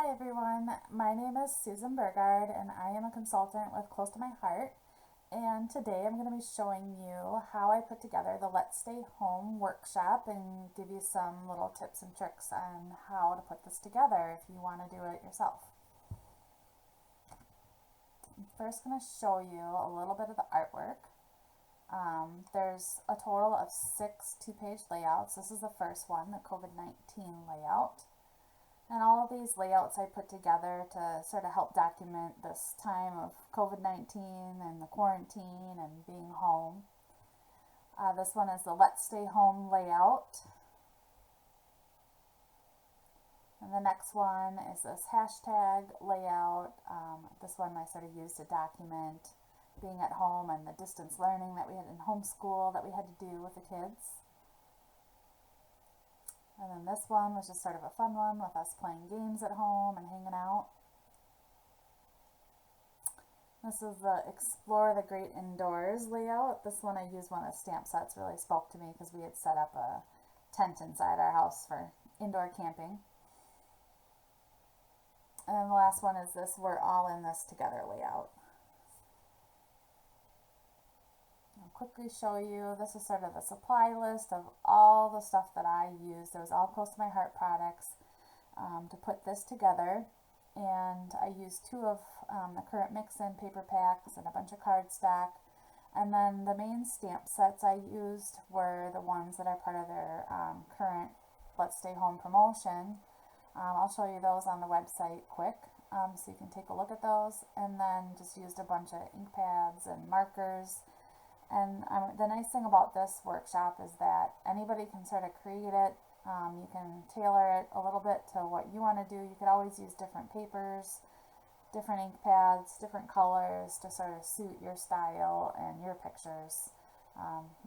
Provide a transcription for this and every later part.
Hi everyone, my name is Susan Burgard and I am a consultant with Close to My Heart, and today I'm going to be showing you how I put together the Let's Stay Home workshop and give you some little tips and tricks on how to put this together if you want to do it yourself. I'm first going to show you a little bit of the artwork. There's a total of 6 two-page layouts. This is the first one, the COVID-19 layout. And all of these layouts I put together to sort of help document this time of COVID-19 and the quarantine and being home. This one is the Let's Stay Home layout. And the next one is this hashtag layout. This one I sort of used to document being at home and the distance learning that we had in homeschool that we had to do with the kids. And then this one was just sort of a fun one with us playing games at home and hanging out. This is the Explore the Great Indoors layout. This one I used one of the stamp sets, really spoke to me because we had set up a tent inside our house for indoor camping. And then the last one is this We're All in This Together layout. I'll quickly show you, this is sort of a supply list of all the stuff that I used. It was all Close to My Heart products to put this together. And I used 2 of the current mix-in paper packs and a bunch of cardstock. And then the main stamp sets I used were the ones that are part of their current Let's Stay Home promotion. I'll show you those on the website quick so you can take a look at those. And then just used a bunch of ink pads and markers. And the nice thing about this workshop is that anybody can sort of create it. You can tailor it a little bit to what you want to do. You could always use different papers, different ink pads, different colors to sort of suit your style and your pictures.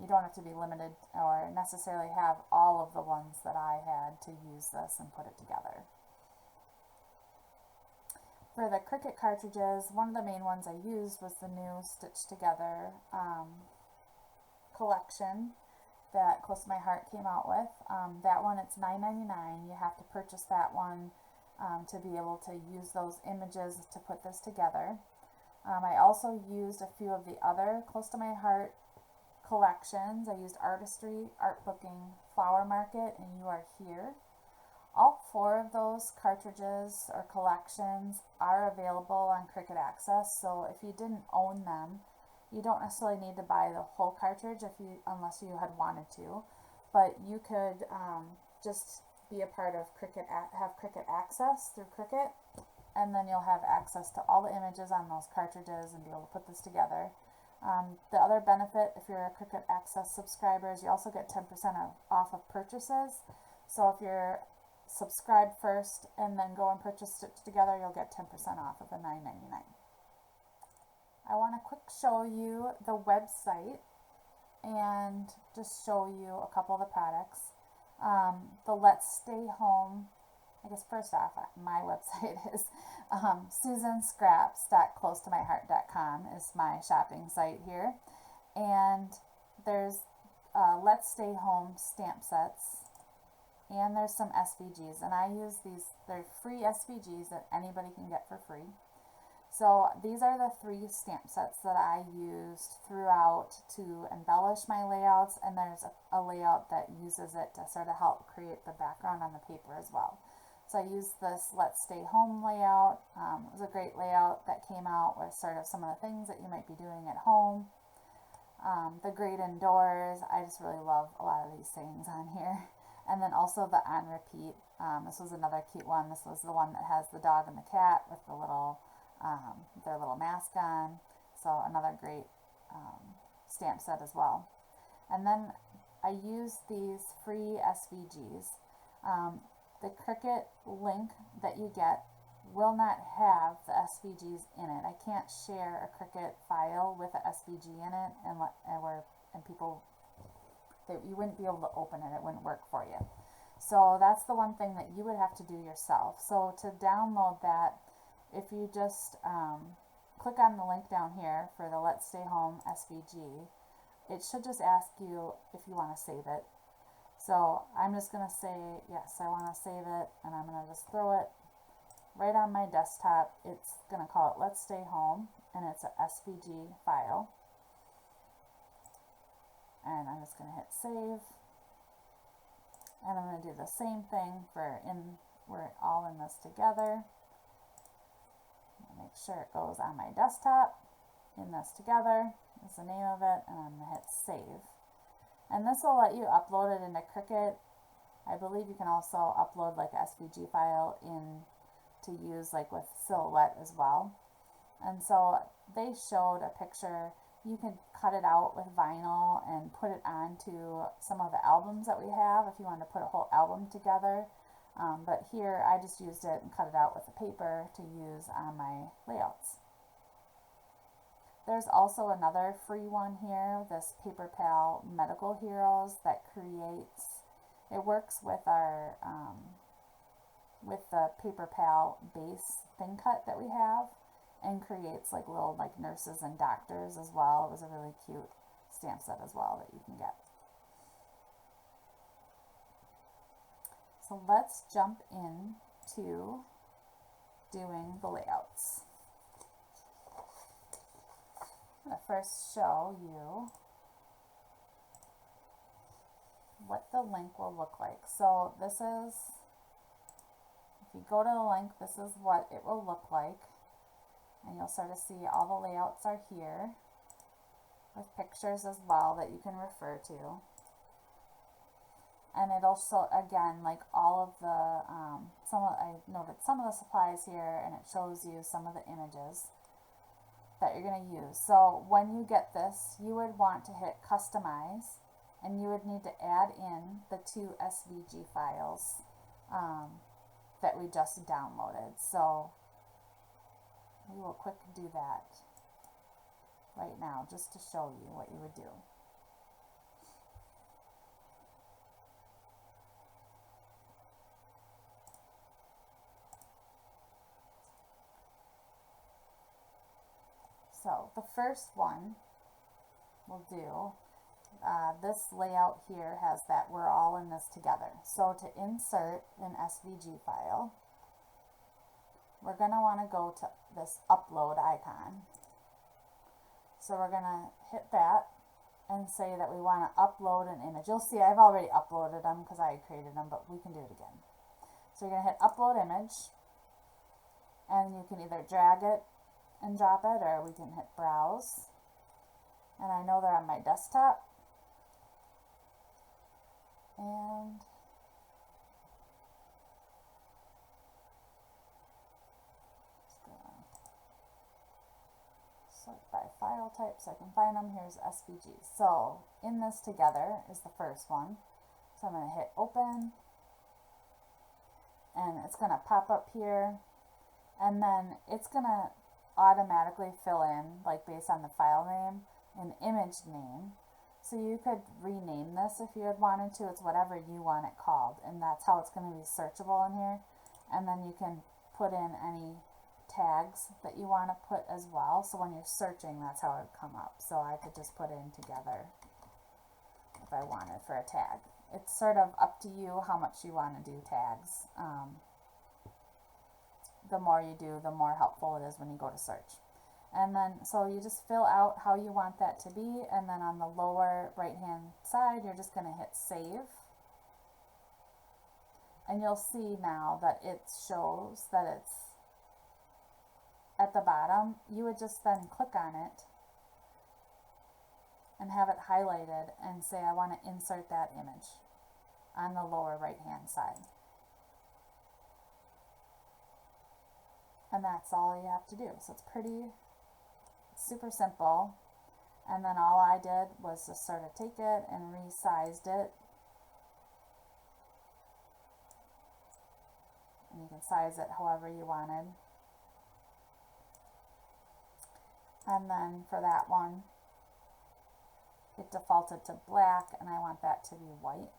You don't have to be limited or necessarily have all of the ones that I had to use this and put it together. For the Cricut cartridges, one of the main ones I used was the new Stitch Together collection that Close to My Heart came out with. That one, it's $9.99. You have to purchase that one to be able to use those images to put this together. I also used a few of the other Close to My Heart collections. I used Artistry, Art Booking, Flower Market, and You Are Here. All 4 of those cartridges or collections are available on Cricut Access, so if you didn't own them, you don't necessarily need to buy the whole cartridge unless you had wanted to, but you could just be a part of have Cricut Access through Cricut, and then you'll have access to all the images on those cartridges and be able to put this together. The other benefit, if you're a Cricut Access subscriber, is you also get 10% off of purchases. So if you're subscribed first and then go and purchase it together, you'll get 10% off of the $9.99. I want to quick show you the website and just show you a couple of the products. The Let's Stay Home, I guess first off, my website is susanscraps.closetomyheart.com is my shopping site here. And there's Let's Stay Home stamp sets, and there's some SVGs, and I use these. They're free SVGs that anybody can get for free. So these are the 3 stamp sets that I used throughout to embellish my layouts, and there's a layout that uses it to sort of help create the background on the paper as well. So I used this Let's Stay Home layout. It was a great layout that came out with sort of some of the things that you might be doing at home. The Great Indoors, I just really love a lot of these things on here. And then also the On Repeat. This was another cute one. This was the one that has the dog and the cat with the little their little mask on. So another great stamp set as well. And then I used these free SVGs. The Cricut link that you get will not have the SVGs in it. I can't share a Cricut file with an SVG in it, and people, you wouldn't be able to open it. It wouldn't work for you. So that's the one thing that you would have to do yourself. So to download that, if you just click on the link down here for the Let's Stay Home SVG, it should just ask you if you want to save it. So I'm just going to say, yes, I want to save it, and I'm going to just throw it right on my desktop. It's going to call it Let's Stay Home, and it's a SVG file. And I'm just going to hit save. And I'm going to do the same thing we're all in this together. Make sure it goes on my desktop. In this together is the name of it, and I'm going to hit save. And this will let you upload it into Cricut. I believe you can also upload like a SVG file in to use like with Silhouette as well. And so they showed a picture. You can cut it out with vinyl and put it onto some of the albums that we have if you want to put a whole album together. But here I just used it and cut it out with the paper to use on my layouts. There's also another free one here, this Paper Pal Medical Heroes, that creates, it works with our, with the Paper Pal base thin cut that we have, and creates like little like nurses and doctors as well. It was a really cute stamp set as well that you can get. So let's jump into doing the layouts. I'm going to first show you what the link will look like. So this is, if you go to the link, this is what it will look like. And you'll start to see all the layouts are here with pictures as well that you can refer to. And it'll show, again, like all of the, I noted some of the supplies here, and it shows you some of the images that you're going to use. So when you get this, you would want to hit customize, and you would need to add in the 2 SVG files that we just downloaded. So we will quick do that right now just to show you what you would do. So the first one we'll do, this layout here has that we're all in this together. So to insert an SVG file, we're going to want to go to this upload icon. So we're going to hit that and say that we want to upload an image. You'll see I've already uploaded them because I created them, but we can do it again. So you're going to hit upload image, and you can either drag it and drop it, or we can hit browse. And I know they're on my desktop. And sort by file type so I can find them. Here's SVG. So in this together is the first one. So I'm going to hit open, and it's going to pop up here, and then it's going to automatically fill in, like based on the file name, an image name. So you could rename this if you had wanted to. It's whatever you want it called, and that's how it's going to be searchable in here. And then you can put in any tags that you want to put as well. So when you're searching, that's how it would come up. So I could just put in together if I wanted for a tag. It's sort of up to you how much you want to do tags. The more you do, the more helpful it is when you go to search. And then, so you just fill out how you want that to be, and then on the lower right hand side, you're just going to hit save. And you'll see now that it shows that it's at the bottom. You would just then click on it and have it highlighted and say, I want to insert that image on the lower right hand side. And that's all you have to do. So it's pretty super simple. And then all I did was just sort of take it and resized it. And you can size it however you wanted. And then for that one, it defaulted to black, and I want that to be white.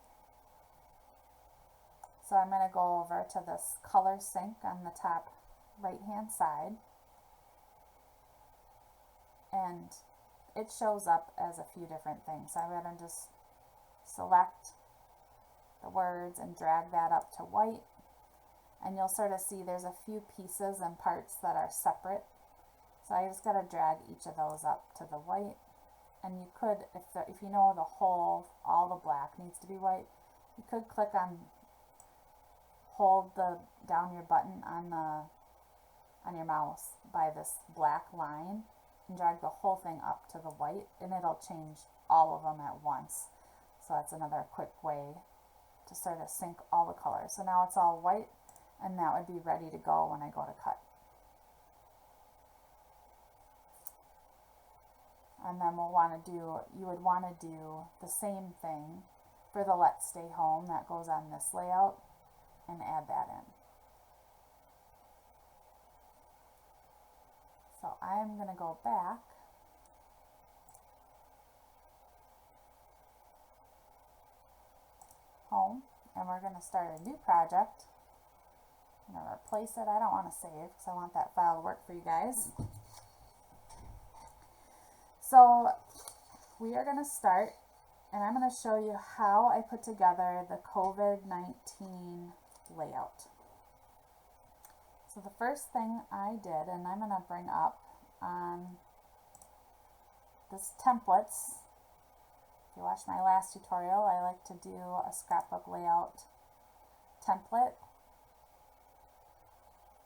So I'm going to go over to this color sync on the top right hand side, and it shows up as a few different things. So I'm going to just select the words and drag that up to white, and you'll sort of see there's a few pieces and parts that are separate. So I just got to drag each of those up to the white. And you could, if you know the whole, all the black needs to be white, you could click on, hold down your button on your mouse by this black line and drag the whole thing up to the white, and it'll change all of them at once. So that's another quick way to sort of sync all the colors. So now it's all white, and that would be ready to go when I go to cut. And then you would want to do the same thing for the Let's Stay Home that goes on this layout, and add that in. So I'm going to go back home, and we're going to start a new project. I'm going to replace it. I don't want to save because I want that file to work for you guys. So we are going to start, and I'm going to show you how I put together the COVID-19 layout. So the first thing I did, and I'm going to bring up on this templates. If you watched my last tutorial, I like to do a scrapbook layout template.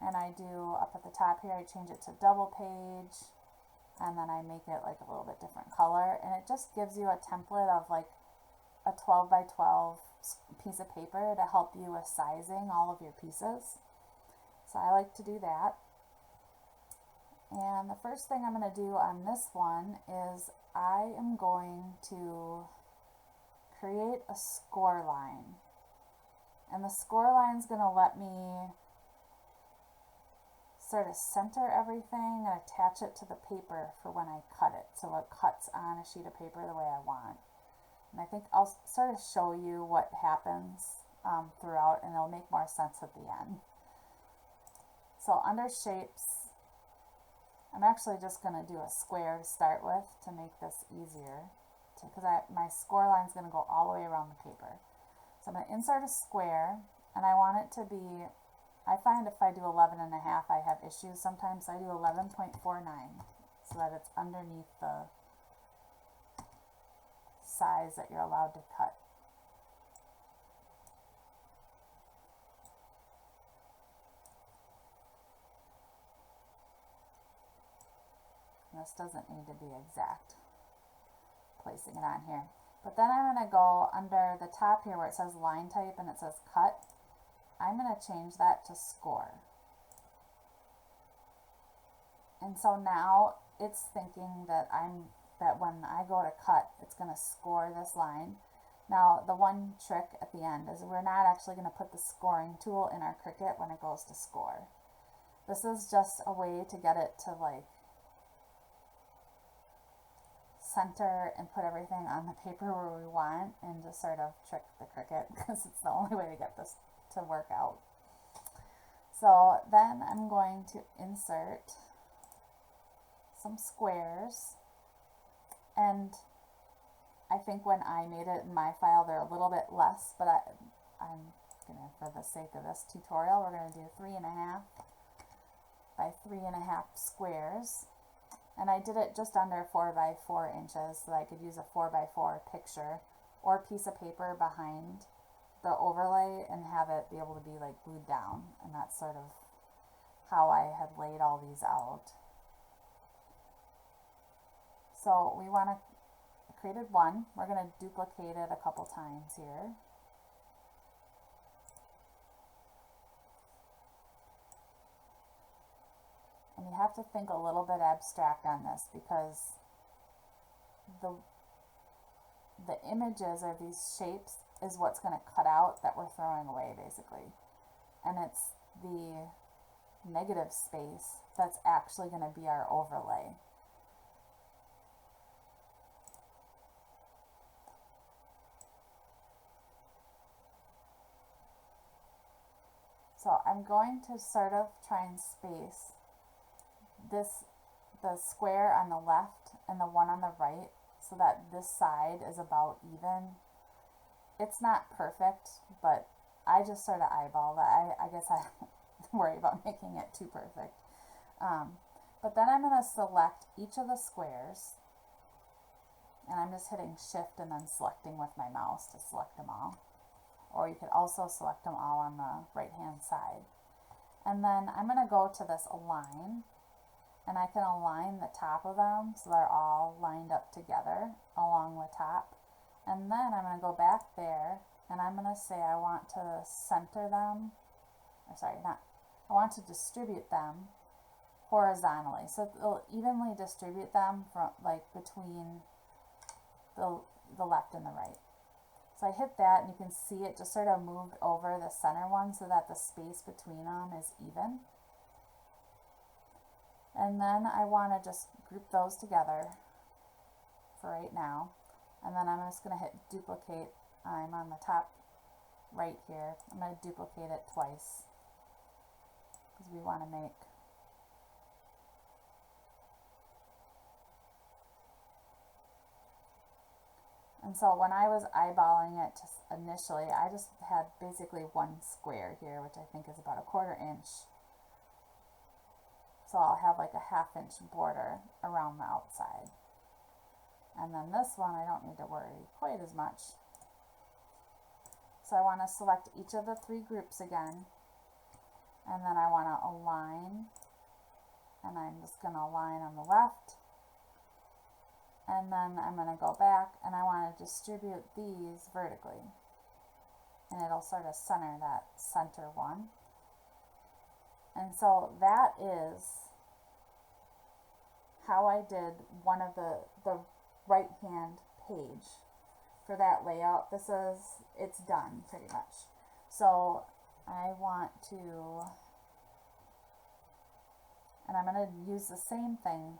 And I do, up at the top here, I change it to double page, and then I make it like a little bit different color, and it just gives you a template of like a 12 by 12 piece of paper to help you with sizing all of your pieces. So I like to do that. And the first thing I'm going to do on this one is I am going to create a score line. And the score line is going to let me sort of center everything and attach it to the paper for when I cut it, so it cuts on a sheet of paper the way I want. And I think I'll sort of show you what happens throughout, and it'll make more sense at the end. So under shapes, I'm actually just going to do a square to start with to make this easier, because my score line is going to go all the way around the paper. So I'm going to insert a square, and I want it to be, I find if I do 11.5, I have issues sometimes, so I do 11.49 so that it's underneath the size that you're allowed to cut. And this doesn't need to be exact, placing it on here. But then I'm going to go under the top here where it says line type and it says cut. I'm going to change that to score. And so now it's thinking that when I go to cut, it's going to score this line. Now the one trick at the end is we're not actually going to put the scoring tool in our Cricut when it goes to score. This is just a way to get it to like center and put everything on the paper where we want, and just sort of trick the Cricut because it's the only way to get this to work out. So then I'm going to insert some squares, and I think when I made it in my file they're a little bit less, but I'm gonna, for the sake of this tutorial, we're gonna do 3.5 by 3.5 squares. And I did it just under 4 by 4 inches so that I could use a 4 by 4 picture or piece of paper behind the overlay and have it be able to be like glued down. And that's sort of how I had laid all these out. So we want to created one. We're going to duplicate it a couple times here. And you have to think a little bit abstract on this because the images or these shapes is what's going to cut out that we're throwing away basically. And it's the negative space that's actually going to be our overlay. So I'm going to sort of try and space the square on the left and the one on the right so that this side is about even. It's not perfect, but I just sort of eyeball that. I guess worry about making it too perfect. But then I'm going to select each of the squares, and I'm just hitting shift and then selecting with my mouse to select them all. Or you could also select them all on the right hand side. And then I'm going to go to this align, and I can align the top of them so they're all lined up together along the top. And then I'm going to go back there, and I'm going to say I want to center them, or sorry, I want to distribute them horizontally. So it'll evenly distribute them from like between the left and the right. So I hit that, and you can see it just sort of moved over the center one so that the space between them is even. And then I want to just group those together for right now. And then I'm just going to hit duplicate. I'm on the top right here. I'm going to duplicate it twice because we want to make And so when I was eyeballing it initially, I just had basically one square here, which I think is about 1/4 inch. So I'll have like a 1/2 inch border around the outside. And then this one, I don't need to worry quite as much. So I want to select each of the 3 groups again. And then I want to align. And I'm just going to align on the left. And then I'm going to go back, and I want to distribute these vertically. And it'll sort of center that center one. And so that is how I did one of the right hand page for that layout. It's done pretty much. So I want to, and I'm going to use the same thing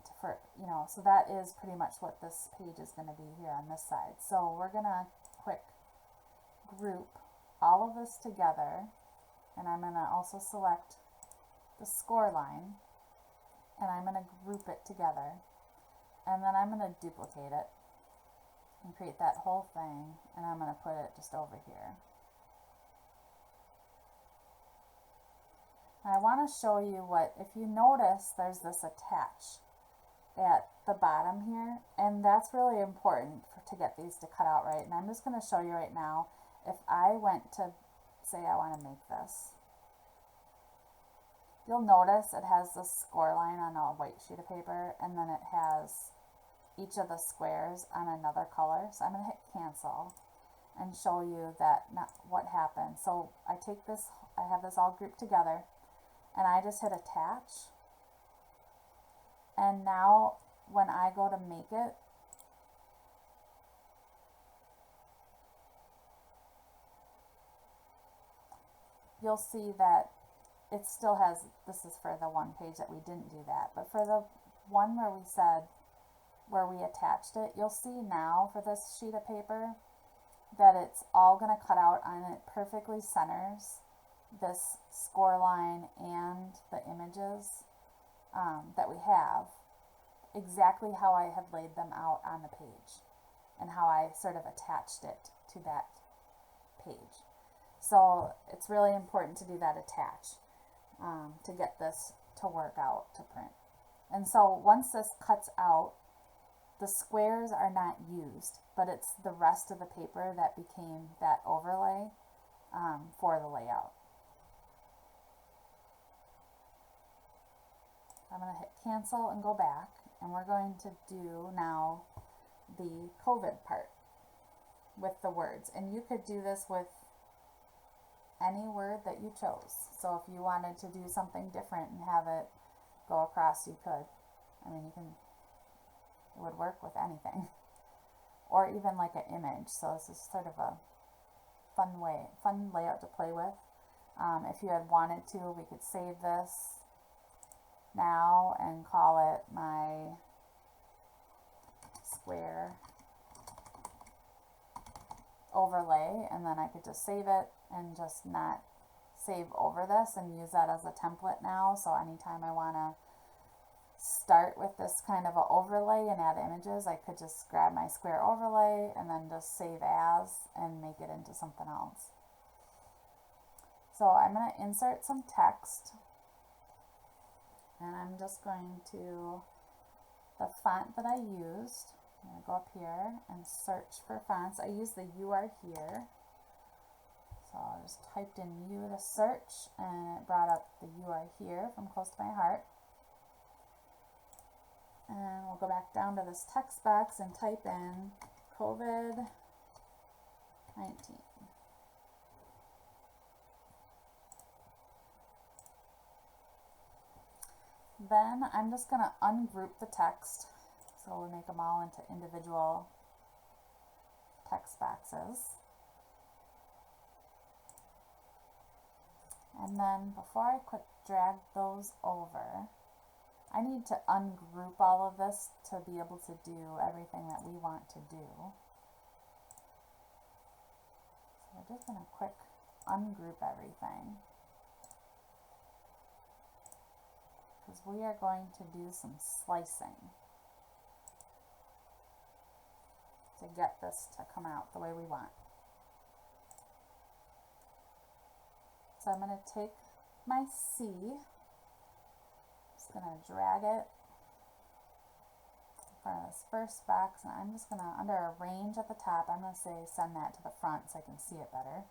so that is pretty much what this page is going to be here on this side. So we're going to quick group all of this together, and I'm going to also select the score line, and I'm going to group it together, and then I'm going to duplicate it and create that whole thing, and I'm going to put it just over here. I want to show you if you notice there's this attach at the bottom here, and that's really important to get these to cut out right. And I'm just going to show you right now, if I went to say I want to make this, you'll notice it has the score line on a white sheet of paper, and then it has each of the squares on another color. So I'm going to hit cancel and show you what happened. So I have this all grouped together, and I just hit attach, and now when I go to make it, you'll see that it still has, this is for the one page that we didn't do that, but for the one where we attached it, you'll see now for this sheet of paper that it's all going to cut out, and it perfectly centers this score line and the images that we have exactly how I had laid them out on the page and how I sort of attached it to that page. So it's really important to do that attach to get this to work out to print. And so once this cuts out, the squares are not used, but it's the rest of the paper that became that overlay for the layout. I'm going to hit cancel and go back, and we're going to do now the COVID part with the words. And you could do this with any word that you chose. So if you wanted to do something different and have it go across, you could. I mean, it would work with anything. Or even like an image. So this is sort of a fun layout to play with. If you had wanted to, we could save this now and call it my square overlay, and then I could just save it and just not save over this and use that as a template now. So anytime I want to start with this kind of an overlay and add images, I could just grab my square overlay and then just save as and make it into something else. So I'm going to insert some text. And I'm just going to, the font that I used, I'm going to go up here and search for fonts. I use the "You Are Here." So I just typed in "you" to search, and it brought up the "You Are Here" from Close to My Heart. And we'll go back down to this text box and type in COVID-19. Then I'm just going to ungroup the text. So we'll make them all into individual text boxes. And then before I quick drag those over, I need to ungroup all of this to be able to do everything that we want to do. So we're just going to quick ungroup everything, because we are going to do some slicing to get this to come out the way we want. So I'm going to take my C, just going to drag it in front of this first box, and I'm just going to, under Arrange at the top, I'm going to say send that to the front so I can see it better.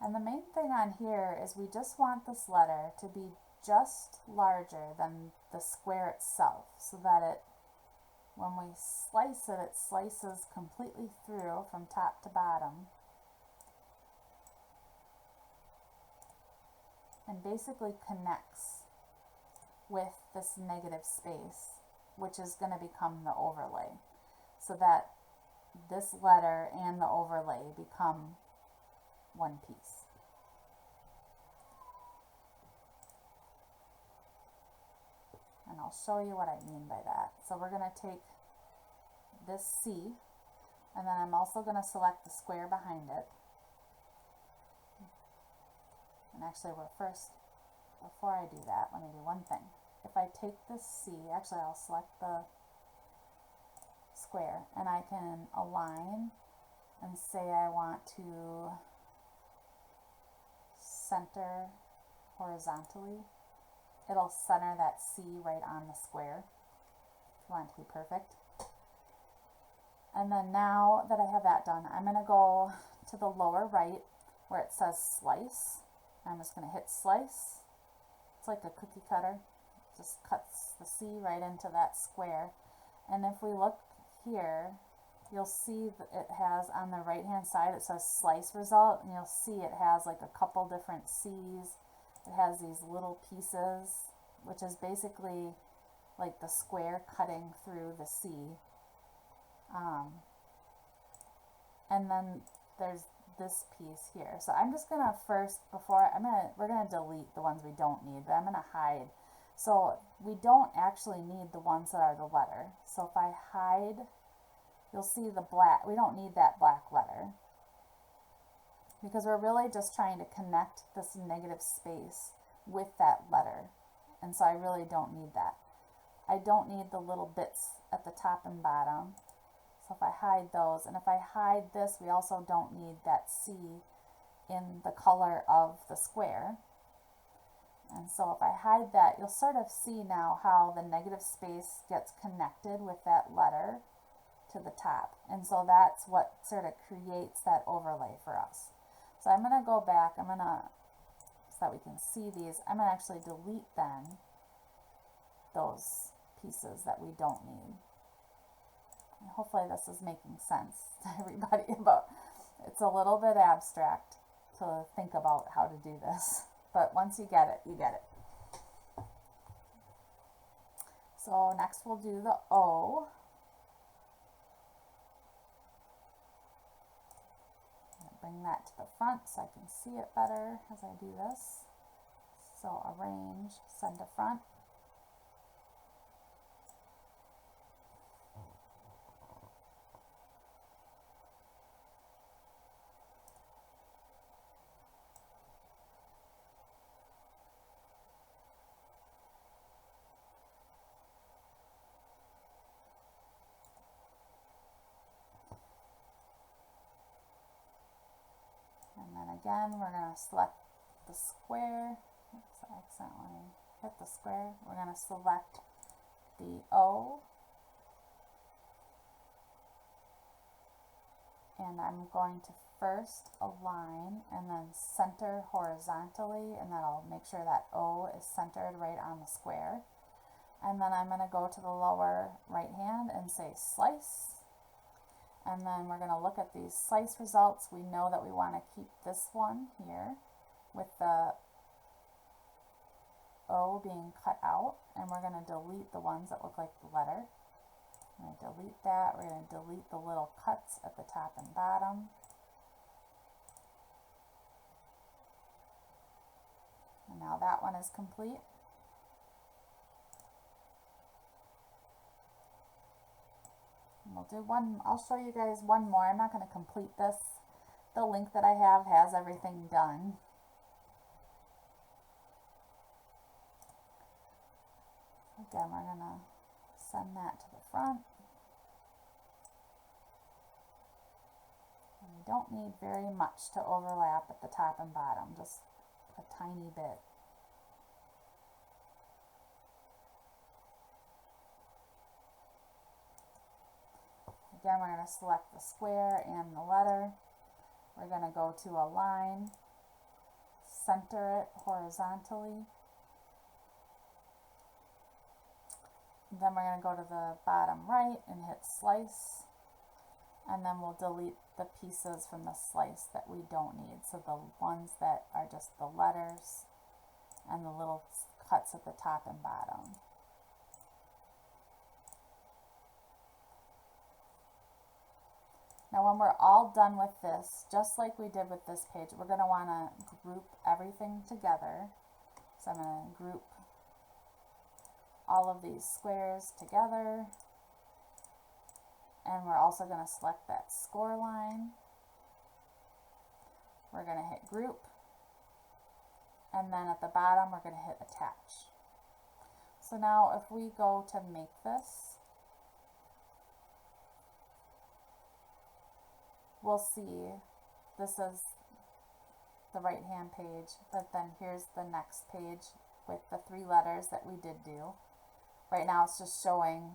And the main thing on here is we just want this letter to be just larger than the square itself, so that it, when we slice it, it slices completely through from top to bottom, and basically connects with this negative space, which is going to become the overlay, so that this letter and the overlay become one piece. And I'll show you what I mean by that. So we're going to take this C, and then I'm also going to select the square behind it. And actually, before I do that, let me do one thing. If I take this C, actually I'll select the square, and I can align and say I want to center horizontally. It'll center that C right on the square if you want it to be perfect. And then now that I have that done, I'm going to go to the lower right where it says slice. I'm just going to hit slice. It's like a cookie cutter. It just cuts the C right into that square. And if we look here, you'll see that it has on the right hand side, it says slice result, and you'll see it has like a couple different C's. It has these little pieces, which is basically like the square cutting through the C. And then there's this piece here. So I'm just gonna first, we're gonna delete the ones we don't need, but I'm gonna hide. So we don't actually need the ones that are the letter. So if I hide, you'll see the black, we don't need that black letter, because we're really just trying to connect this negative space with that letter. And so I really don't need that. I don't need the little bits at the top and bottom. So if I hide those, and if I hide this, we also don't need that C in the color of the square. And so if I hide that, you'll sort of see now how the negative space gets connected with that letter to the top. And so that's what sort of creates that overlay for us. So I'm going to go back, so that we can see these, I'm going to actually delete then those pieces that we don't need. And hopefully this is making sense to everybody, but it's a little bit abstract to think about how to do this. But once you get it, you get it. So next we'll do the O. Bring that to the front so I can see it better as I do this. So arrange, send to front. And then again, we're going to select the square. Oops, I accidentally hit the square. We're going to select the O, and I'm going to first align and then center horizontally, and that'll make sure that O is centered right on the square. And then I'm going to go to the lower right hand and say slice, and then we're going to look at these slice results. We know that we want to keep this one here with the O being cut out, and we're going to delete the ones that look like the letter. I'm going to delete that. We're going to delete the little cuts at the top and bottom. And now that one is complete. And we'll do one, I'll show you guys one more. I'm not going to complete this. The link that I have has everything done. Again, we're going to send that to the front. And we don't need very much to overlap at the top and bottom, just a tiny bit. Again, we're going to select the square and the letter. We're going to go to align, center it horizontally. Then we're going to go to the bottom right and hit slice, and then we'll delete the pieces from the slice that we don't need. So the ones that are just the letters and the little cuts at the top and bottom. Now when we're all done with this, just like we did with this page, we're going to want to group everything together. So I'm going to group all of these squares together, and we're also going to select that score line. We're going to hit group, and then at the bottom we're going to hit attach. So now if we go to make this, we'll see this is the right hand page, but then here's the next page with the 3 letters that we did do. Right now it's just showing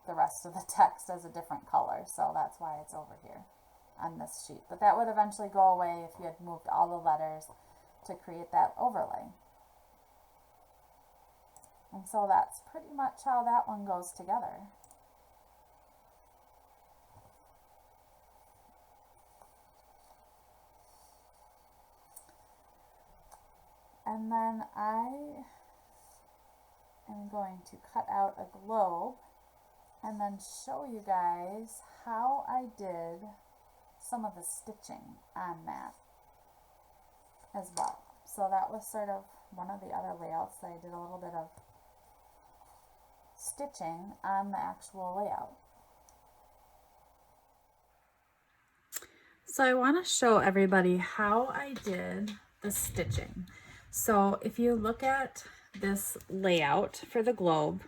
the rest of the text as a different color, so that's why it's over here on this sheet. But that would eventually go away if you had moved all the letters to create that overlay. And so that's pretty much how that one goes together. And then I am going to cut out a globe and then show you guys how I did some of the stitching on that as well. So that was sort of one of the other layouts that I did a little bit of stitching on the actual layout. So I want to show everybody how I did the stitching. So if you look at this layout for the globe,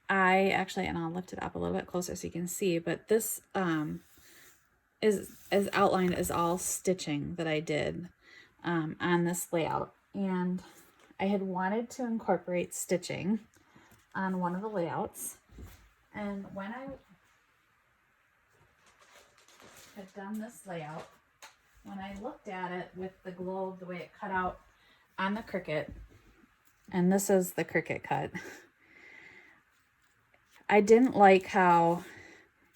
I actually, and I'll lift it up a little bit closer so you can see, but this is outlined as all stitching that I did on this layout. And I had wanted to incorporate stitching on one of the layouts. And when I had done this layout, when I looked at it with the globe, the way it cut out on the Cricut, and this is the Cricut cut, I didn't like how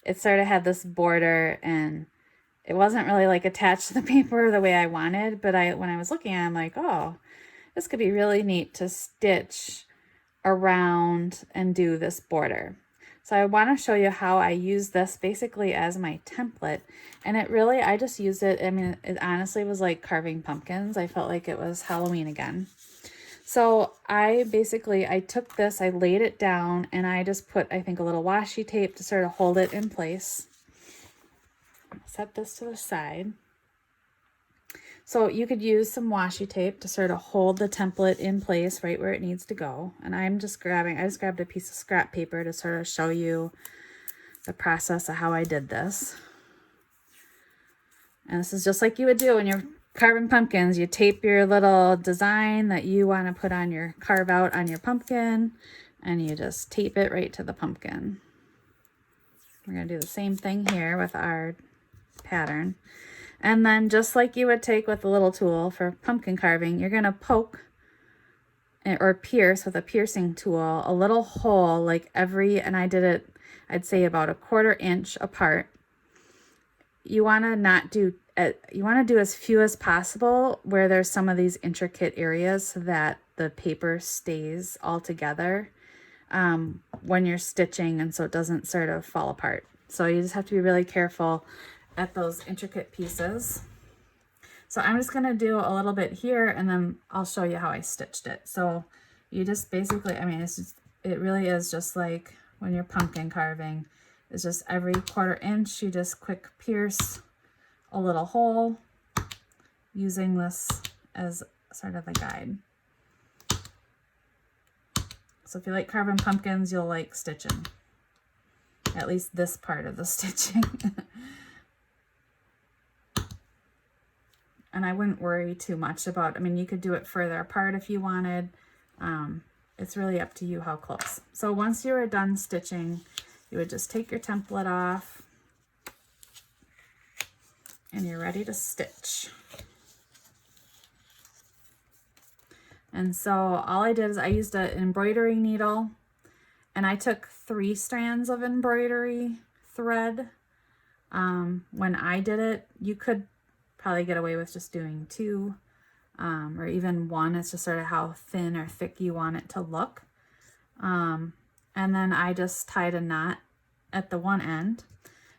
it sort of had this border and it wasn't really like attached to the paper the way I wanted. But when I was looking at it, I'm like, oh, this could be really neat to stitch around and do this border. So I want to show you how I use this basically as my template. And it really, I just used it, I mean, it honestly was like carving pumpkins. I felt like it was Halloween again. So I took this, I laid it down, and I just put, I think, a little washi tape to sort of hold it in place. Set this to the side. So you could use some washi tape to sort of hold the template in place right where it needs to go. And I just grabbed a piece of scrap paper to sort of show you the process of how I did this. And this is just like you would do when you're carving pumpkins, you tape your little design that you want to put on your, carve out on your pumpkin, and you just tape it right to the pumpkin. We're going to do the same thing here with our pattern. And then just like you would take with a little tool for pumpkin carving, you're going to poke or pierce with a piercing tool a little hole like every, and I did it, I'd say about 1/4 inch apart. You want to not do, you want to do as few as possible where there's some of these intricate areas so that the paper stays all together when you're stitching, and so it doesn't sort of fall apart. So you just have to be really careful at those intricate pieces. So I'm just going to do a little bit here, and then I'll show you how I stitched it. So you just basically, I mean, it's just, it really is just like when you're pumpkin carving. It's just every 1/4 inch, you just quick pierce a little hole using this as sort of a guide. So if you like carving pumpkins, you'll like stitching. At least this part of the stitching. And I wouldn't worry too much about, I mean, you could do it further apart if you wanted. It's really up to you how close. So once you are done stitching, you would just take your template off and you're ready to stitch. And so all I did is I used an embroidery needle, and I took 3 strands of embroidery thread. When I did it, you could probably get away with just doing 2 or even 1. It's just sort of how thin or thick you want it to look. And then I just tied a knot at the one end.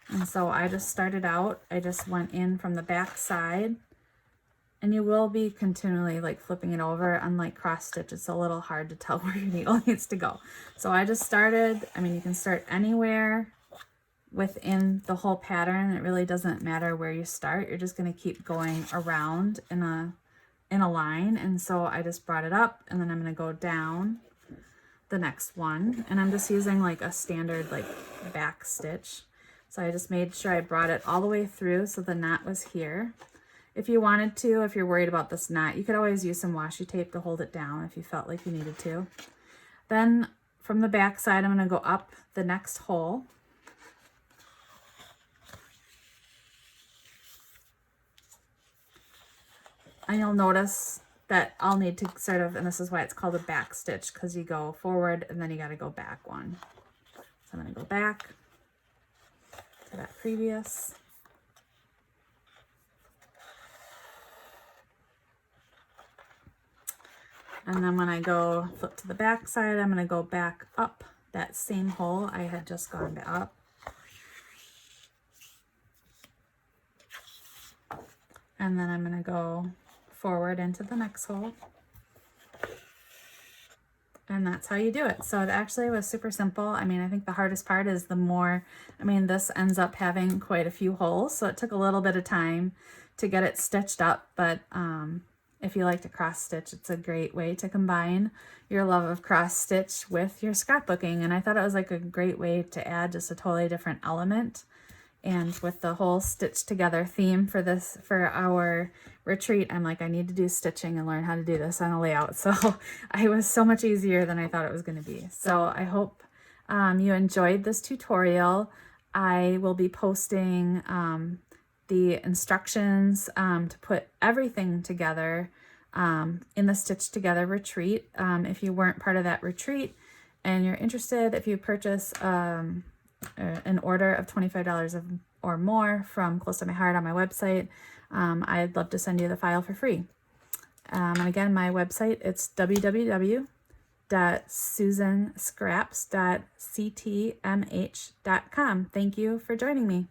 And so I just started out, I just went in from the back side, and you will be continually like flipping it over. Unlike cross stitch, it's a little hard to tell where your needle needs to go. So I just started, I mean, you can start anywhere within the whole pattern. It really doesn't matter where you start. You're just going to keep going around in a line. And so I just brought it up, and then I'm going to go down the next one, and I'm just using like a standard like back stitch. So I just made sure I brought it all the way through so the knot was here. If you wanted to, if you're worried about this knot, you could always use some washi tape to hold it down if you felt like you needed to. Then from the back side, I'm going to go up the next hole. And you'll notice that I'll need to sort of, and this is why it's called a back stitch, because you go forward and then you got to go back one. So I'm going to go back to that previous. And then when I go flip to the back side, I'm going to go back up that same hole I had just gone up. And then I'm going to go forward into the next hole. And that's how you do it. So it actually was super simple. I mean, I think the hardest part is the more, I mean, this ends up having quite a few holes, so it took a little bit of time to get it stitched up, but if you like to cross stitch, it's a great way to combine your love of cross stitch with your scrapbooking. And I thought it was like a great way to add just a totally different element. And with the whole stitch together theme for this, for our retreat, I'm like, I need to do stitching and learn how to do this on a layout. So it was so much easier than I thought it was going to be. So I hope you enjoyed this tutorial. I will be posting the instructions to put everything together in the Stitch Together retreat. If you weren't part of that retreat and you're interested, if you purchase an order of $25 or more from Close to My Heart on my website, I'd love to send you the file for free. And again, my website, it's www.susanscraps.ctmh.com. Thank you for joining me.